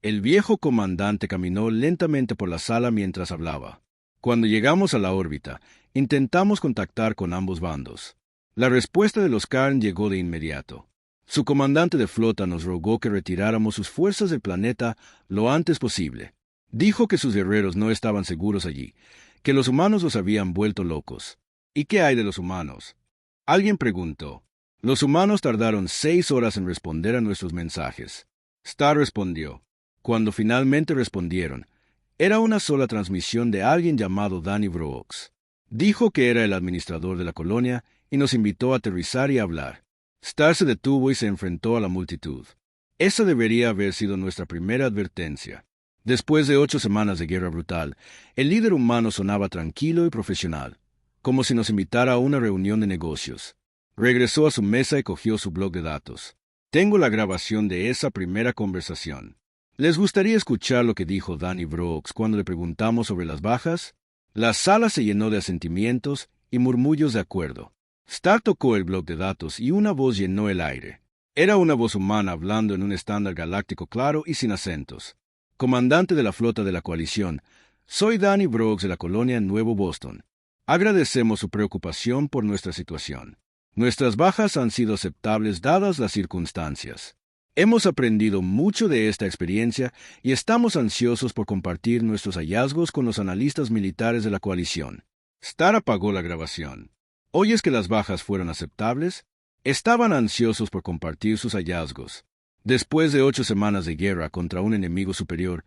El viejo comandante caminó lentamente por la sala mientras hablaba. Cuando llegamos a la órbita, intentamos contactar con ambos bandos. La respuesta de los Karn llegó de inmediato. Su comandante de flota nos rogó que retiráramos sus fuerzas del planeta lo antes posible. Dijo que sus guerreros no estaban seguros allí, que los humanos los habían vuelto locos. ¿Y qué hay de los humanos?, alguien preguntó. Los humanos tardaron 6 horas en responder a nuestros mensajes. Starr respondió. Cuando finalmente respondieron, era una sola transmisión de alguien llamado Danny Brooks. Dijo que era el administrador de la colonia y nos invitó a aterrizar y a hablar. Starr se detuvo y se enfrentó a la multitud. Esa debería haber sido nuestra primera advertencia. Después de 8 semanas de guerra brutal, el líder humano sonaba tranquilo y profesional, como si nos invitara a una reunión de negocios. Regresó a su mesa y cogió su bloc de datos. Tengo la grabación de esa primera conversación. ¿Les gustaría escuchar lo que dijo Danny Brooks cuando le preguntamos sobre las bajas? La sala se llenó de asentimientos y murmullos de acuerdo. Stark tocó el bloc de datos y una voz llenó el aire. Era una voz humana hablando en un estándar galáctico claro y sin acentos. Comandante de la flota de la coalición, soy Danny Brooks de la colonia en Nuevo Boston. Agradecemos su preocupación por nuestra situación. Nuestras bajas han sido aceptables dadas las circunstancias. Hemos aprendido mucho de esta experiencia y estamos ansiosos por compartir nuestros hallazgos con los analistas militares de la coalición. Stark apagó la grabación. ¿Oyes que las bajas fueron aceptables? Estaban ansiosos por compartir sus hallazgos. Después de 8 semanas de guerra contra un enemigo superior,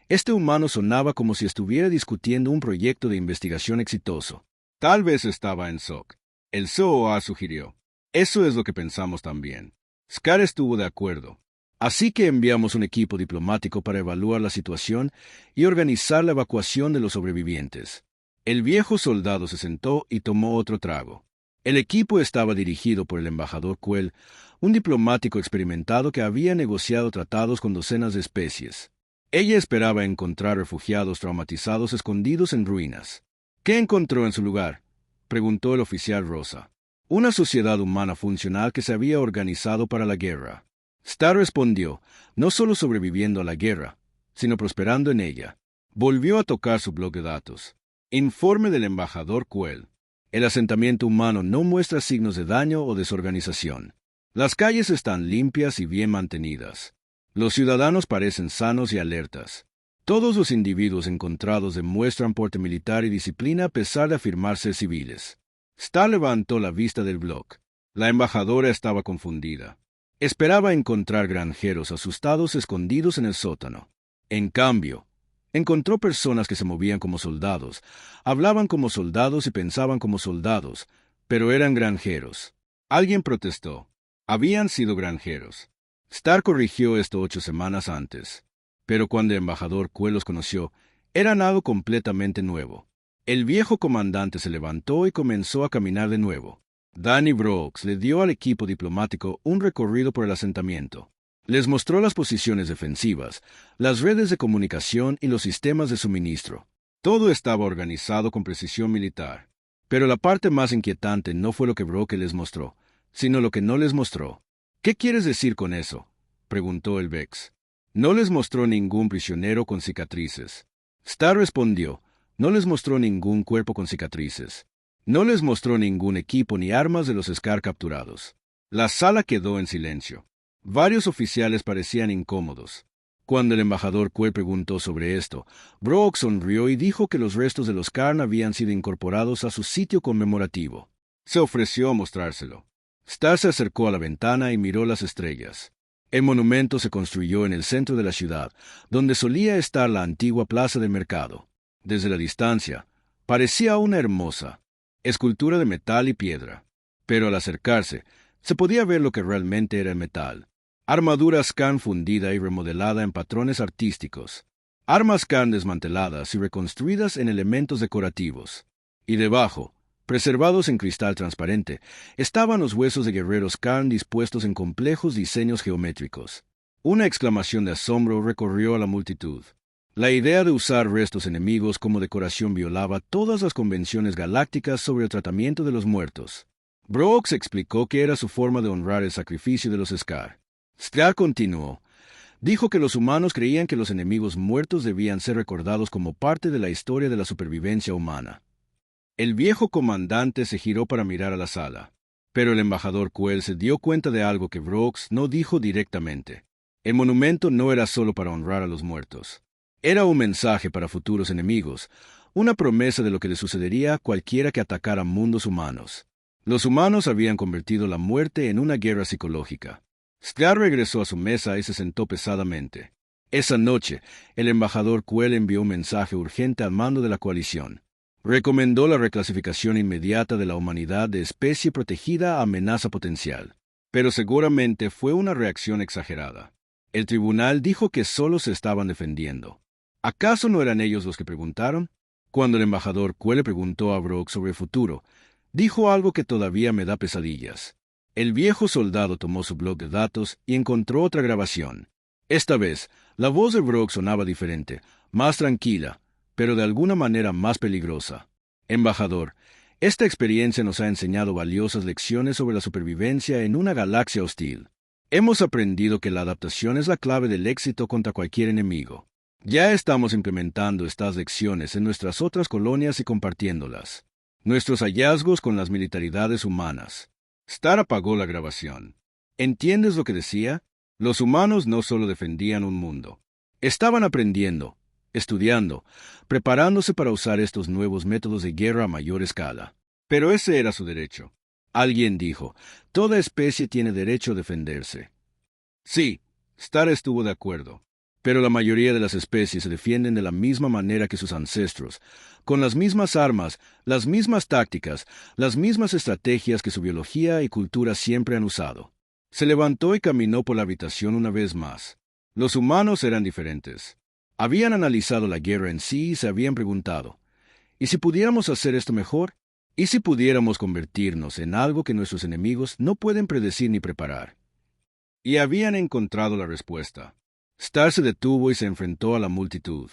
este humano sonaba como si estuviera discutiendo un proyecto de investigación exitoso. Tal vez estaba en shock. El COA sugirió. Eso es lo que pensamos también. Scar estuvo de acuerdo. Así que enviamos un equipo diplomático para evaluar la situación y organizar la evacuación de los sobrevivientes. El viejo soldado se sentó y tomó otro trago. El equipo estaba dirigido por el embajador Quell, un diplomático experimentado que había negociado tratados con docenas de especies. Ella esperaba encontrar refugiados traumatizados escondidos en ruinas. ¿Qué encontró en su lugar?, preguntó el oficial Rosa. Una sociedad humana funcional que se había organizado para la guerra. Stark respondió, no solo sobreviviendo a la guerra, sino prosperando en ella. Volvió a tocar su bloc de datos. Informe del embajador Quell. El asentamiento humano no muestra signos de daño o desorganización. Las calles están limpias y bien mantenidas. Los ciudadanos parecen sanos y alertas. Todos los individuos encontrados demuestran porte militar y disciplina a pesar de afirmarse civiles. Stark levantó la vista del bloc. La embajadora estaba confundida. Esperaba encontrar granjeros asustados escondidos en el sótano. En cambio, encontró personas que se movían como soldados, hablaban como soldados y pensaban como soldados, pero eran granjeros. Alguien protestó. Habían sido granjeros. Stark corrigió esto 8 semanas antes. Pero cuando el embajador Quell los conoció, eran algo completamente nuevo. El viejo comandante se levantó y comenzó a caminar de nuevo. Danny Brooks le dio al equipo diplomático un recorrido por el asentamiento. Les mostró las posiciones defensivas, las redes de comunicación y los sistemas de suministro. Todo estaba organizado con precisión militar. Pero la parte más inquietante no fue lo que Brooks les mostró, sino lo que no les mostró. ¿Qué quieres decir con eso?, preguntó el Vex. No les mostró ningún prisionero con cicatrices. Stark respondió, no les mostró ningún cuerpo con cicatrices. No les mostró ningún equipo ni armas de los Scar capturados. La sala quedó en silencio. Varios oficiales parecían incómodos. Cuando el embajador Quell preguntó sobre esto, Brooks sonrió y dijo que los restos de los Karn habían sido incorporados a su sitio conmemorativo. Se ofreció a mostrárselo. Stark se acercó a la ventana y miró las estrellas. El monumento se construyó en el centro de la ciudad, donde solía estar la antigua plaza del mercado. Desde la distancia, parecía una hermosa escultura de metal y piedra. Pero al acercarse, se podía ver lo que realmente era el metal. Armadura Scan fundida y remodelada en patrones artísticos. Armas Scan desmanteladas y reconstruidas en elementos decorativos. Y debajo, preservados en cristal transparente, estaban los huesos de guerreros Karn dispuestos en complejos diseños geométricos. Una exclamación de asombro recorrió a la multitud. La idea de usar restos enemigos como decoración violaba todas las convenciones galácticas sobre el tratamiento de los muertos. Brooks explicó que era su forma de honrar el sacrificio de los Scar. Stark continuó. Dijo que los humanos creían que los enemigos muertos debían ser recordados como parte de la historia de la supervivencia humana. El viejo comandante se giró para mirar a la sala, pero el embajador Quell se dio cuenta de algo que Brooks no dijo directamente. El monumento no era solo para honrar a los muertos. Era un mensaje para futuros enemigos, una promesa de lo que le sucedería a cualquiera que atacara mundos humanos. Los humanos habían convertido la muerte en una guerra psicológica. Stark regresó a su mesa y se sentó pesadamente. Esa noche, el embajador Quell envió un mensaje urgente al mando de la coalición. Recomendó la reclasificación inmediata de la humanidad de especie protegida a amenaza potencial. Pero seguramente fue una reacción exagerada. El tribunal dijo que solo se estaban defendiendo. ¿Acaso no eran ellos los que preguntaron? Cuando el embajador Quell le preguntó a Brooks sobre el futuro, dijo algo que todavía me da pesadillas. El viejo soldado tomó su bloc de datos y encontró otra grabación. Esta vez, la voz de Brooks sonaba diferente, más tranquila, pero de alguna manera más peligrosa. Embajador, Esta experiencia nos ha enseñado valiosas lecciones sobre la supervivencia en una galaxia hostil. Hemos aprendido que la adaptación es la clave del éxito contra cualquier enemigo. Ya estamos implementando estas lecciones en nuestras otras colonias y compartiéndolas. Nuestros hallazgos con las militaridades humanas. Star apagó la grabación. ¿Entiendes lo que decía? Los humanos no solo defendían un mundo. Estaban aprendiendo, estudiando, preparándose para usar estos nuevos métodos de guerra a mayor escala. Pero ese era su derecho. Alguien dijo, toda especie tiene derecho a defenderse. Sí, Star estuvo de acuerdo. Pero la mayoría de las especies se defienden de la misma manera que sus ancestros, con las mismas armas, las mismas tácticas, las mismas estrategias que su biología y cultura siempre han usado. Se levantó y caminó por la habitación una vez más. Los humanos eran diferentes. Habían analizado la guerra en sí y se habían preguntado, ¿y si pudiéramos hacer esto mejor? ¿Y si pudiéramos convertirnos en algo que nuestros enemigos no pueden predecir ni preparar? Y habían encontrado la respuesta. Star se detuvo y se enfrentó a la multitud.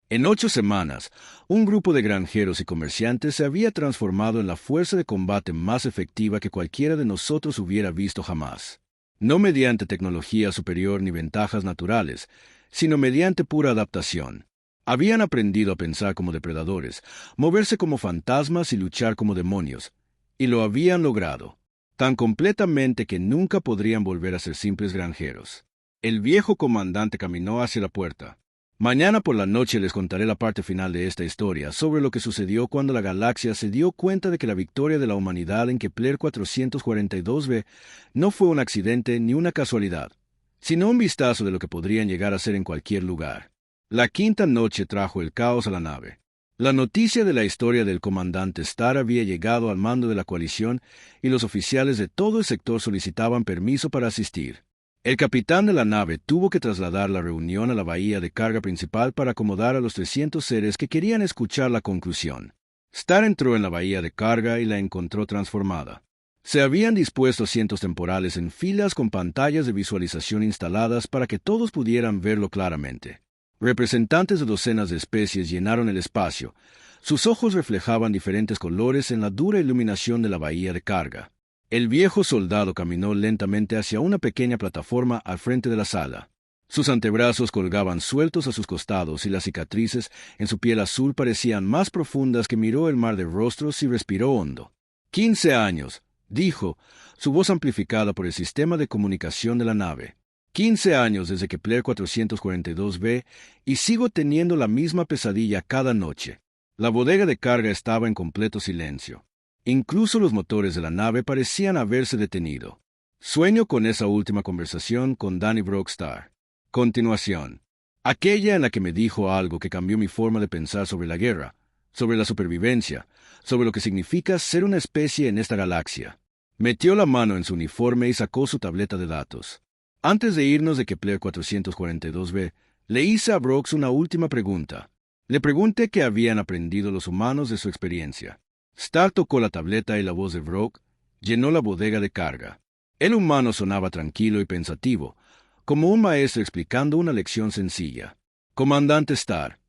En 8 semanas, un grupo de granjeros y comerciantes se había transformado en la fuerza de combate más efectiva que cualquiera de nosotros hubiera visto jamás. No mediante tecnología superior ni ventajas naturales, sino mediante pura adaptación. Habían aprendido a pensar como depredadores, moverse como fantasmas y luchar como demonios, y lo habían logrado, tan completamente que nunca podrían volver a ser simples granjeros. El viejo comandante caminó hacia la puerta. Mañana por la noche les contaré la parte final de esta historia sobre lo que sucedió cuando la galaxia se dio cuenta de que la victoria de la humanidad en Kepler 442b no fue un accidente ni una casualidad, sino un vistazo de lo que podrían llegar a ser en cualquier lugar. La quinta noche trajo el caos a la nave. La noticia de la historia del comandante Star había llegado al mando de la coalición y los oficiales de todo el sector solicitaban permiso para asistir. El capitán de la nave tuvo que trasladar la reunión a la bahía de carga principal para acomodar a los 300 seres que querían escuchar la conclusión. Star entró en la bahía de carga y la encontró transformada. Se habían dispuesto asientos temporales en filas con pantallas de visualización instaladas para que todos pudieran verlo claramente. Representantes de docenas de especies llenaron el espacio. Sus ojos reflejaban diferentes colores en la dura iluminación de la bahía de carga. El viejo soldado caminó lentamente hacia una pequeña plataforma al frente de la sala. Sus antebrazos colgaban sueltos a sus costados y las cicatrices en su piel azul parecían más profundas que miró el mar de rostros y respiró hondo. 15 años, dijo, su voz amplificada por el sistema de comunicación de la nave. 15 años desde Kepler 442b y sigo teniendo la misma pesadilla cada noche. La bodega de carga estaba en completo silencio. Incluso los motores de la nave parecían haberse detenido. Sueño con esa última conversación con Danny Brockstar. Continuación. Aquella en la que me dijo algo que cambió mi forma de pensar sobre la guerra, sobre la supervivencia, sobre lo que significa ser una especie en esta galaxia. Metió la mano en su uniforme y sacó su tableta de datos. Antes de irnos de Kepler 442b, le hice a Brooks una última pregunta. Le pregunté qué habían aprendido los humanos de su experiencia. Star tocó la tableta y la voz de Brooks llenó la bodega de carga. El humano sonaba tranquilo y pensativo, como un maestro explicando una lección sencilla. Comandante Star,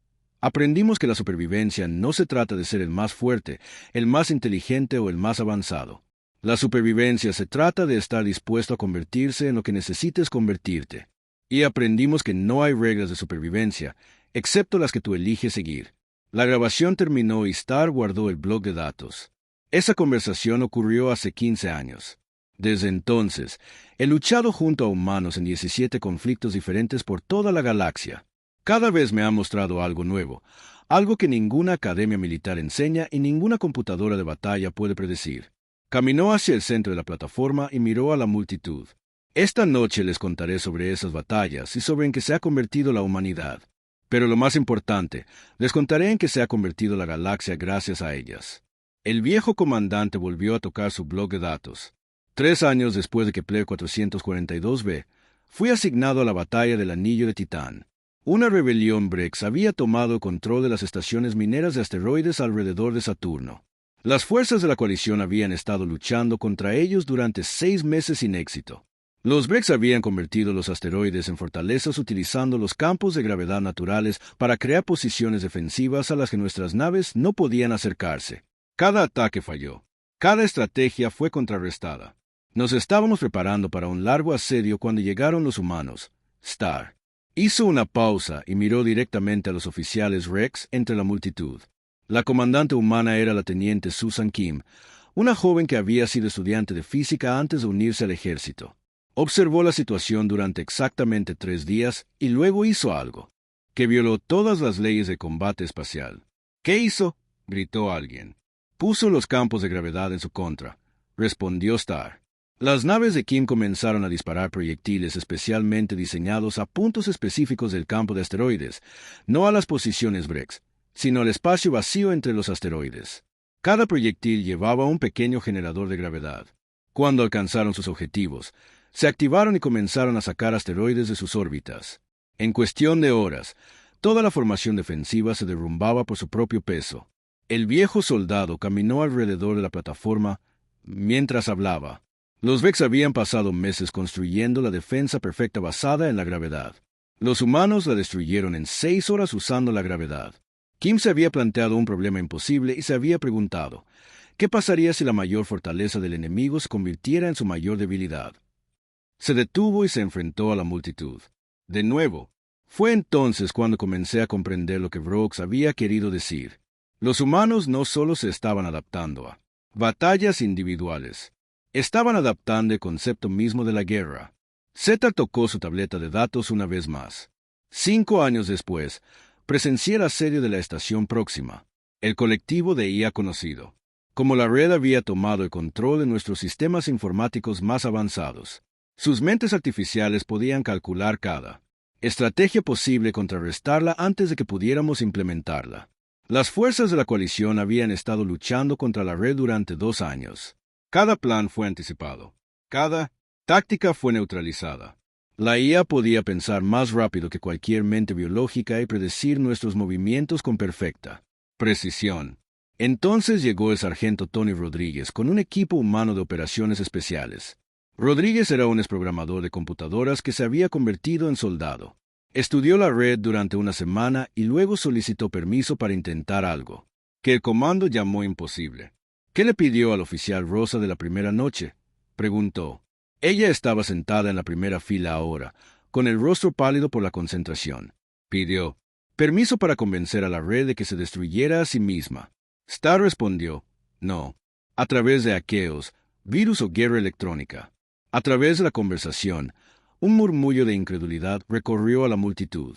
aprendimos que la supervivencia no se trata de ser el más fuerte, el más inteligente o el más avanzado. La supervivencia se trata de estar dispuesto a convertirse en lo que necesites convertirte. Y aprendimos que no hay reglas de supervivencia, excepto las que tú eliges seguir. La grabación terminó y Star guardó el bloc de datos. Esa conversación ocurrió hace 15 años. Desde entonces, he luchado junto a humanos en 17 conflictos diferentes por toda la galaxia. Cada vez me ha mostrado algo nuevo, algo que ninguna academia militar enseña y ninguna computadora de batalla puede predecir. Caminó hacia el centro de la plataforma y miró a la multitud. Esta noche les contaré sobre esas batallas y sobre en qué se ha convertido la humanidad. Pero lo más importante, les contaré en qué se ha convertido la galaxia gracias a ellas. El viejo comandante volvió a tocar su bloc de datos. 3 años después de Kepler 442b, fui asignado a la batalla del Anillo de Titán. Una rebelión Brex había tomado el control de las estaciones mineras de asteroides alrededor de Saturno. Las fuerzas de la coalición habían estado luchando contra ellos durante 6 meses sin éxito. Los Brex habían convertido los asteroides en fortalezas utilizando los campos de gravedad naturales para crear posiciones defensivas a las que nuestras naves no podían acercarse. Cada ataque falló. Cada estrategia fue contrarrestada. Nos estábamos preparando para un largo asedio cuando llegaron los humanos. Star hizo una pausa y miró directamente a los oficiales Rex entre la multitud. La comandante humana era la teniente Susan Kim, una joven que había sido estudiante de física antes de unirse al ejército. Observó la situación durante exactamente 3 días y luego hizo algo que violó todas las leyes de combate espacial. ¿Qué hizo?, gritó alguien. Puso los campos de gravedad en su contra, respondió Star. Las naves de Kim comenzaron a disparar proyectiles especialmente diseñados a puntos específicos del campo de asteroides, no a las posiciones Brex, sino al espacio vacío entre los asteroides. Cada proyectil llevaba un pequeño generador de gravedad. Cuando alcanzaron sus objetivos, se activaron y comenzaron a sacar asteroides de sus órbitas. En cuestión de horas, toda la formación defensiva se derrumbaba por su propio peso. El viejo soldado caminó alrededor de la plataforma mientras hablaba. Los Vex habían pasado meses construyendo la defensa perfecta basada en la gravedad. Los humanos la destruyeron en 6 horas usando la gravedad. Kim se había planteado un problema imposible y se había preguntado, ¿qué pasaría si la mayor fortaleza del enemigo se convirtiera en su mayor debilidad? Se detuvo y se enfrentó a la multitud. De nuevo, fue entonces cuando comencé a comprender lo que Brox había querido decir. Los humanos no solo se estaban adaptando a batallas individuales, estaban adaptando el concepto mismo de la guerra. Zeta tocó su tableta de datos una vez más. 5 años después, presencié el asedio de la estación próxima, el colectivo de IA conocido. Como la red había tomado el control de nuestros sistemas informáticos más avanzados, sus mentes artificiales podían calcular cada estrategia posible y contrarrestarla antes de que pudiéramos implementarla. Las fuerzas de la coalición habían estado luchando contra la red durante 2 años. Cada plan fue anticipado. Cada táctica fue neutralizada. La IA podía pensar más rápido que cualquier mente biológica y predecir nuestros movimientos con perfecta precisión. Entonces llegó el sargento Tony Rodríguez con un equipo humano de operaciones especiales. Rodríguez era un exprogramador de computadoras que se había convertido en soldado. Estudió la red durante una semana y luego solicitó permiso para intentar algo que el comando llamó imposible. ¿Qué le pidió al oficial Rosa de la primera noche?, preguntó. Ella estaba sentada en la primera fila ahora, con el rostro pálido por la concentración. Pidió permiso para convencer a la red de que se destruyera a sí misma. Star respondió, no, a través de hackeos, virus o guerra electrónica. A través de la conversación, un murmullo de incredulidad recorrió a la multitud.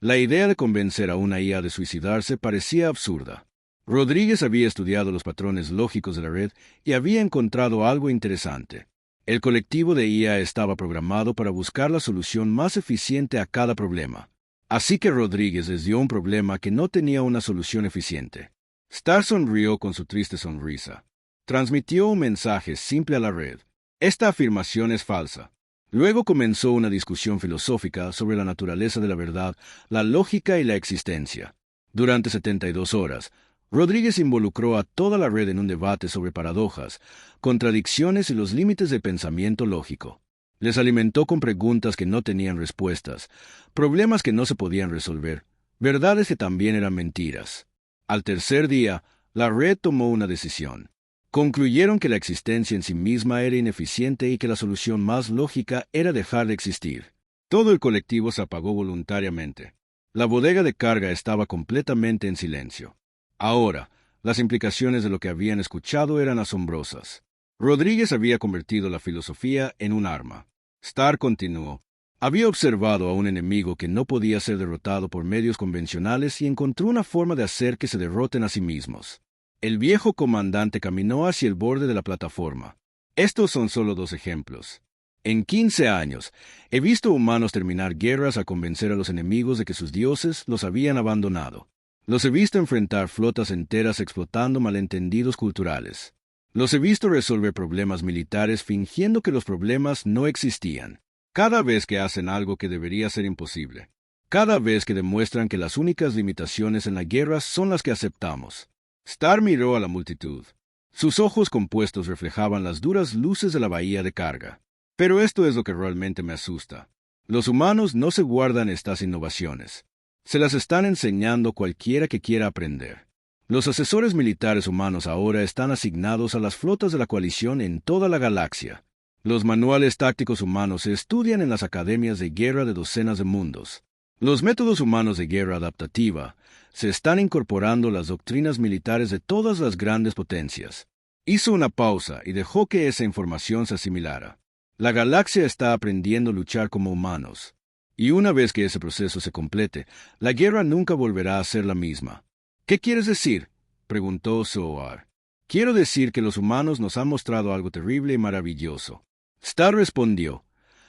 La idea de convencer a una IA de suicidarse parecía absurda. Rodríguez había estudiado los patrones lógicos de la red y había encontrado algo interesante. El colectivo de IA estaba programado para buscar la solución más eficiente a cada problema. Así que Rodríguez les dio un problema que no tenía una solución eficiente. Star sonrió con su triste sonrisa. Transmitió un mensaje simple a la red. Esta afirmación es falsa. Luego comenzó una discusión filosófica sobre la naturaleza de la verdad, la lógica y la existencia. Durante 72 horas, Rodríguez involucró a toda la red en un debate sobre paradojas, contradicciones y los límites del pensamiento lógico. Les alimentó con preguntas que no tenían respuestas, problemas que no se podían resolver, verdades que también eran mentiras. Al tercer día, la red tomó una decisión. Concluyeron que la existencia en sí misma era ineficiente y que la solución más lógica era dejar de existir. Todo el colectivo se apagó voluntariamente. La bodega de carga estaba completamente en silencio. Ahora, las implicaciones de lo que habían escuchado eran asombrosas. Rodríguez había convertido la filosofía en un arma. Star continuó. Había observado a un enemigo que no podía ser derrotado por medios convencionales y encontró una forma de hacer que se derroten a sí mismos. El viejo comandante caminó hacia el borde de la plataforma. Estos son solo 2 ejemplos. En 15 años, he visto humanos terminar guerras a convencer a los enemigos de que sus dioses los habían abandonado. Los he visto enfrentar flotas enteras explotando malentendidos culturales. Los he visto resolver problemas militares fingiendo que los problemas no existían. Cada vez que hacen algo que debería ser imposible. Cada vez que demuestran que las únicas limitaciones en la guerra son las que aceptamos. Star miró a la multitud. Sus ojos compuestos reflejaban las duras luces de la bahía de carga. Pero esto es lo que realmente me asusta. Los humanos no se guardan estas innovaciones. Se las están enseñando cualquiera que quiera aprender. Los asesores militares humanos ahora están asignados a las flotas de la coalición en toda la galaxia. Los manuales tácticos humanos se estudian en las academias de guerra de docenas de mundos. Los métodos humanos de guerra adaptativa se están incorporando a las doctrinas militares de todas las grandes potencias. Hizo una pausa y dejó que esa información se asimilara. La galaxia está aprendiendo a luchar como humanos. Y una vez que ese proceso se complete, la guerra nunca volverá a ser la misma. ¿Qué quieres decir?, preguntó Zohar. Quiero decir que los humanos nos han mostrado algo terrible y maravilloso. Star respondió.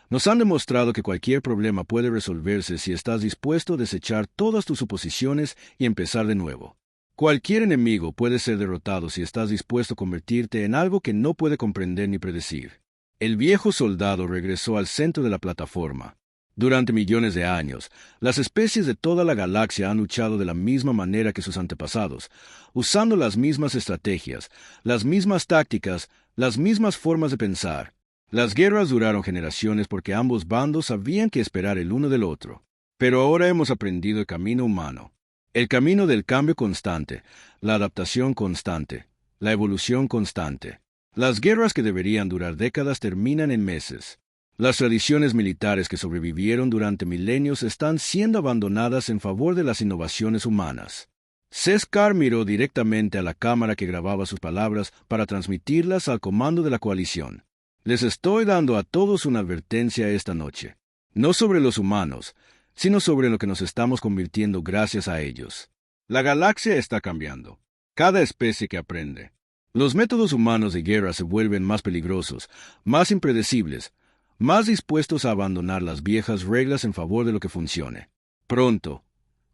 Nos han demostrado que cualquier problema puede resolverse si estás dispuesto a desechar todas tus suposiciones y empezar de nuevo. Cualquier enemigo puede ser derrotado si estás dispuesto a convertirte en algo que no puede comprender ni predecir. El viejo soldado regresó al centro de la plataforma. Durante millones de años, las especies de toda la galaxia han luchado de la misma manera que sus antepasados, usando las mismas estrategias, las mismas tácticas, las mismas formas de pensar. Las guerras duraron generaciones porque ambos bandos sabían qué esperar el uno del otro. Pero ahora hemos aprendido el camino humano. El camino del cambio constante, la adaptación constante, la evolución constante. Las guerras que deberían durar décadas terminan en meses. Las tradiciones militares que sobrevivieron durante milenios están siendo abandonadas en favor de las innovaciones humanas. Seskar miró directamente a la cámara que grababa sus palabras para transmitirlas al comando de la coalición. Les estoy dando a todos una advertencia esta noche. No sobre los humanos, sino sobre lo que nos estamos convirtiendo gracias a ellos. La galaxia está cambiando. Cada especie que aprende. Los métodos humanos de guerra se vuelven más peligrosos, más impredecibles, más dispuestos a abandonar las viejas reglas en favor de lo que funcione. Pronto,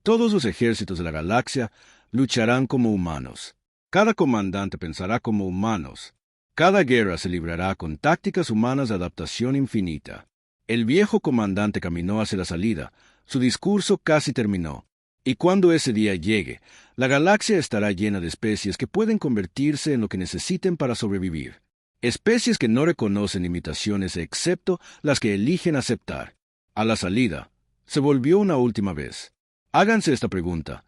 todos los ejércitos de la galaxia lucharán como humanos. Cada comandante pensará como humanos. Cada guerra se librará con tácticas humanas de adaptación infinita. El viejo comandante caminó hacia la salida. Su discurso casi terminó. Y cuando ese día llegue, la galaxia estará llena de especies que pueden convertirse en lo que necesiten para sobrevivir. Especies que no reconocen limitaciones excepto las que eligen aceptar. A la salida, se volvió una última vez. Háganse esta pregunta.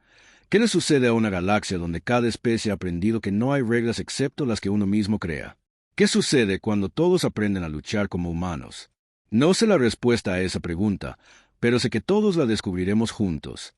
¿Qué le sucede a una galaxia donde cada especie ha aprendido que no hay reglas excepto las que uno mismo crea? ¿Qué sucede cuando todos aprenden a luchar como humanos? No sé la respuesta a esa pregunta, pero sé que todos la descubriremos juntos.